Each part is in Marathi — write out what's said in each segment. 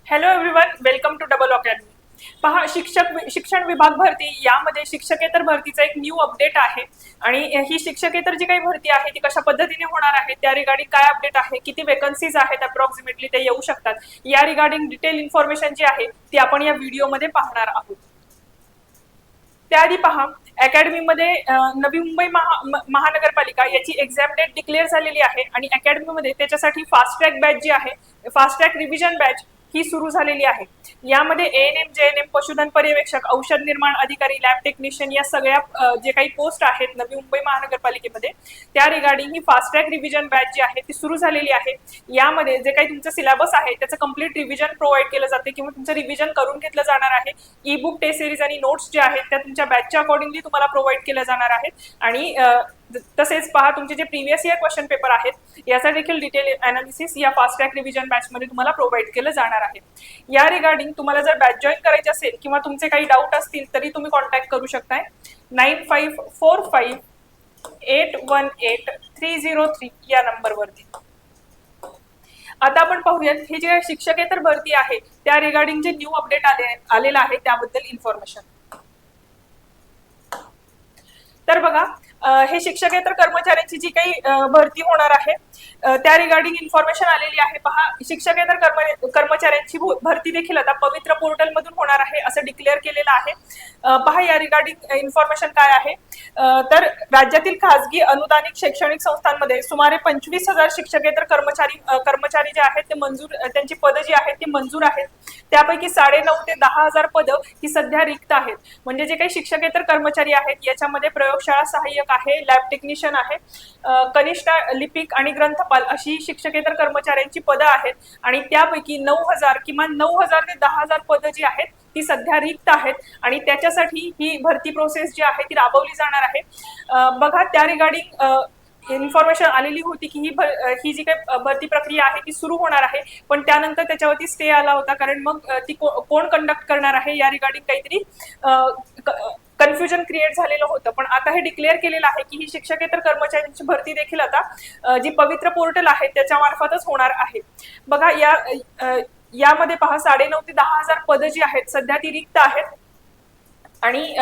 Hello everyone, welcome to double academy. पहा, शिक्षण विभाग भरती यामध्ये शिक्षकेतर भरतीचा एक न्यू अपडेट आहे. आणि ही शिक्षकेतर जी काही भरती आहे ती कशा पद्धतीने होणार आहे, त्या रिगार्डिंग काय अपडेट आहे, किती वेकन्सीज आहेत अप्रॉक्सिमेटली ते येऊ शकतात, या रिगार्डिंग डिटेल इन्फॉर्मेशन जी आहे ती आपण या व्हिडिओमध्ये पाहणार आहोत. त्याआधी पहा, अकॅडमीमध्ये नवी मुंबई महानगरपालिका याची एक्झाम डेट डिक्लेअर झालेली आहे आणि अकॅडमीमध्ये त्याच्यासाठी फास्ट ट्रॅक बॅच जी आहे, फास्ट ट्रॅक रिव्हिजन बॅच ही सुरू झालेली आहे. यामध्ये एएनएम, जेएनएम, पशुधन पर्यवेक्षक, औषध निर्माण अधिकारी, लॅब टेक्निशियन या सगळ्या जे काही पोस्ट आहेत नवी मुंबई महानगरपालिकेमध्ये, त्या रिगार्डिंग ही फास्ट ट्रॅक रिव्हिजन बॅच जी आहे ती सुरू झालेली आहे. यामध्ये जे काही तुमचं सिलेबस आहे त्याचं कम्प्लीट रिव्हिजन प्रोव्हाइड केलं जाते किंवा तुमचं रिव्हिजन करून घेतलं जाणार आहे. ई बुक, टेस्ट सिरीज आणि नोट्स जे आहेत त्या तुमच्या बॅचच्या अकॉर्डिंगली तुम्हाला प्रोव्हाइड केल्या जाणार आहेत. आणि तसेच पहा, तुमचे जे प्रीवियस इयर क्वेश्चन पेपर आहेत याचा देखील डिटेल अनालिसिस या फास्ट ट्रॅक रिव्हिजन बॅच मध्ये तुम्हाला प्रोव्हाइड केलं जाणार आहे. या रिगार्डिंग तुम्हाला जर बॅच जॉईन करायची असेल किंवा तुमचे काही डाऊट असतील तरी तुम्ही कॉन्टॅक्ट करू शकताय 9545818303 या नंबरवरती. आता आपण पाहूयात हे जे शिक्षकेतर भरती आहे त्या रिगार्डिंग जे न्यू अपडेट आलेला आहे त्याबद्दल इन्फॉर्मेशन. तर बघा, हे शिक्षकेतर कर्मचाऱ्यांची जी काही भरती होणार आहे त्या रिगार्डिंग इन्फॉर्मेशन आलेली आहे. पहा, शिक्षकेतर कर्मचाऱ्यांची भरती देखील आता पवित्र पोर्टल मधून होणार आहे असं डिक्लेअर केलेलं आहे. पहा, या रिगार्डिंग इन्फॉर्मेशन काय आहे. तर राज्यातील खासगी अनुदानित शैक्षणिक संस्थांमध्ये सुमारे 25,000 शिक्षकेतर कर्मचारी जे आहेत ते त्यांची पदं जी आहेत ती मंजूर आहेत. त्यापैकी 9,500 ते 10,000 पदं ही सध्या रिक्त आहेत. म्हणजे जे काही शिक्षकेतर कर्मचारी आहेत याच्यामध्ये प्रयोगशाळा सहाय्यक आहे, लॅब टेक्निशियन आहे, कनिष्ठ लिपिक आणि ग्रंथपाल अशी शिक्षकेतर कर्मचाऱ्यांची पदं आहेत. आणि त्यापैकी 9,000 किमान 9,000 ते 10,000 पदं जी आहेत ती सध्या रिक्त आहेत आणि त्याच्यासाठी ही भरती प्रोसेस जी आहे ती राबवली जाणार आहे. बघा, त्या रिगार्डिंग इन्फॉर्मेशन आलेली होती की ही जी काही भरती प्रक्रिया आहे ती सुरू होणार आहे, पण त्यानंतर त्याच्यावरती स्टे आला होता. कारण मग ती कोण कंडक्ट करणार आहे या रिगार्डिंग काहीतरी कन्फ्युजन क्रिएट झालेलं होतं. पण आता हे डिक्लेअर केलेलं आहे की ही शिक्षकेतर कर्मचाऱ्यांची भरती देखील आता जी पवित्र पोर्टल आहे त्याच्या मार्फतच होणार आहे. बघा, यामध्ये पहा, 9,500 ते 10,000 पदं जी आहेत सध्या ती रिक्त आहेत. आणि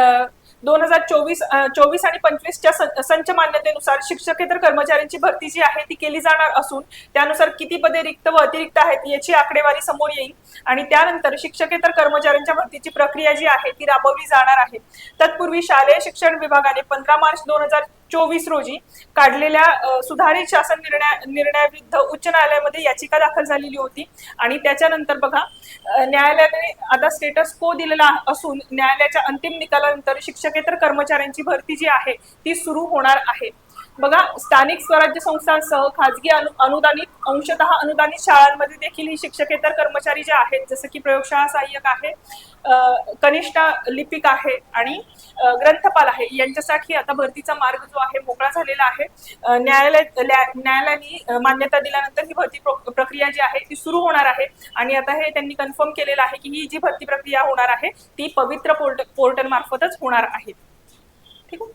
2024 आणि 25च्या संच मान्यतेनुसार शिक्षकेतर कर्मचाऱ्यांची भरती जी आहे ती केली जाणार असून त्यानुसार किती पदे रिक्त व अतिरिक्त आहेत याची आकडेवारी समोर येईल. आणि त्यानंतर शिक्षकेतर कर्मचाऱ्यांच्या भरतीची प्रक्रिया जी आहे ती राबवली जाणार आहे. तत्पूर्वी शालेय शिक्षण विभागाने 15 मार्च 2024 रोजी काढलेल्या सुधारित शासन निर्णयाविरुद्ध उच्च न्यायालयामध्ये याचिका दाखल झालेली होती. आणि त्याच्यानंतर बघा, न्यायालयाने आता स्टेटस को दिलेला असून न्यायालयाच्या अंतिम निकालानंतर शिक्षकेतर कर्मचाऱ्यांची भरती जी आहे ती सुरू होणार आहे. बघा, स्थानिक स्वराज्य संस्थांसह खाजगी अनुदानित, अंशतः अनुदानित शाळांमध्ये देखील ही शिक्षकेतर कर्मचारी जे आहेत जसं की प्रयोगशाळा सहाय्यक आहे, कनिष्ठ लिपिक आहे आणि ग्रंथपाल आहे यांच्यासाठी आता भरतीचा मार्ग जो आहे मोकळा झालेला आहे. न्यायालयाने मान्यता दिल्यानंतर ही भरती प्रक्रिया जी आहे ती सुरू होणार आहे. आणि आता हे त्यांनी कन्फर्म केलेलं आहे की ही जी भरती प्रक्रिया होणार आहे ती पवित्र पोर्टल मार्फतच होणार आहे. ठीक आहे.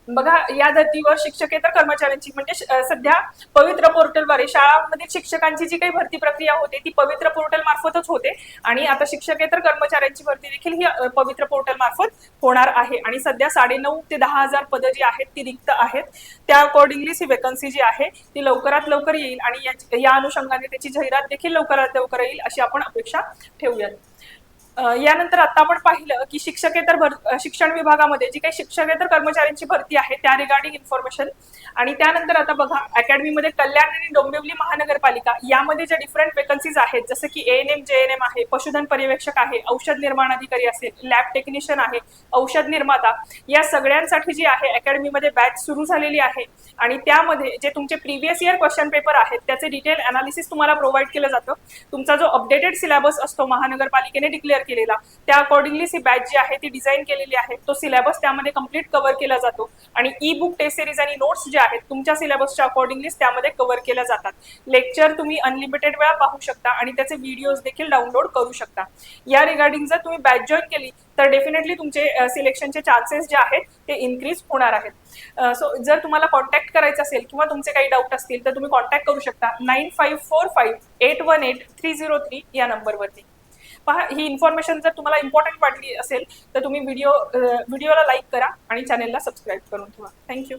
बघा, या धर्तीवर शिक्षकेतर कर्मचाऱ्यांची म्हणजे सध्या पवित्र पोर्टलद्वारे शाळांमधील शिक्षकांची जी काही भरती प्रक्रिया होते ती पवित्र पोर्टल मार्फतच होते. आणि आता शिक्षकेतर कर्मचाऱ्यांची भरती देखील ही पवित्र पोर्टल मार्फत होणार आहे. आणि सध्या 9,500 ते 10,000 पदं जी आहेत ती रिक्त आहेत. त्या अकॉर्डिंगलीच ही वेकन्सी जी आहे ती लवकरात लवकर येईल आणि या अनुषंगाने त्याची जाहिरात देखील लवकरात लवकर येईल अशी आपण अपेक्षा ठेवूयात. यानंतर आता आपण पाहिलं की शिक्षण विभागामध्ये जी काही शिक्षकेतर कर्मचाऱ्यांची भरती आहे त्या रिगार्डिंग इन्फॉर्मेशन. आणि त्यानंतर आता बघा, अकॅडमीमध्ये कल्याण आणि डोंबिवली महानगरपालिका यामध्ये ज्या डिफरंट वेकन्सीज आहेत जसं की एएनएम, जेएनएम आहे, पशुधन पर्यवेक्षक आहे, औषध निर्माण अधिकारी असेल, लॅब टेक्निशियन आहे, औषध निर्माता, या सगळ्यांसाठी जी आहे अकॅडमीमध्ये बॅच सुरू झालेली आहे. आणि त्यामध्ये जे तुमचे प्रीवियस इयर क्वेश्चन पेपर आहेत त्याचे डिटेल अनालिसिस तुम्हाला प्रोव्हाइड केलं जातं. तुमचा जो अपडेटेड सिलेबस असतो महानगरपालिकेने डिक्लेअर केलेला, त्या अकॉर्डिंगली ही बॅच जी आहे ती डिझाईन केलेली आहे. तो सिलेबस त्यामध्ये कम्प्लीट कव्हर केला जातो आणि ई बुक टेस्ट सिरीज आणि नोट्स जे आहेत तुमच्या सिलेबसच्या अकॉर्डिंगलीच त्यामध्ये कव्हर केल्या जातात. लेक्चर तुम्ही अनलिमिटेड वेळा पाहू शकता आणि त्याचे व्हिडिओज देखील डाउनलोड करू शकता. या रिगार्डिंग जर तुम्ही बॅच जॉईन केली तर डेफिनेटली तुमचे सिलेक्शनचे चान्सेस जे आहेत ते इन्क्रीज होणार आहेत. सो जर तुम्हाला कॉन्टॅक्ट करायचं असेल किंवा तुमचे काही डाऊट असतील तर तुम्ही कॉन्टॅक्ट करू शकता 9545818303 या नंबरवरती. पहा, ही इन्फॉर्मेशन जर तुम्हाला इम्पॉर्टंट वाटली असेल तर तुम्ही व्हिडिओला लाईक करा आणि चॅनेलला सबस्क्राईब करून ठेवा. थँक्यू.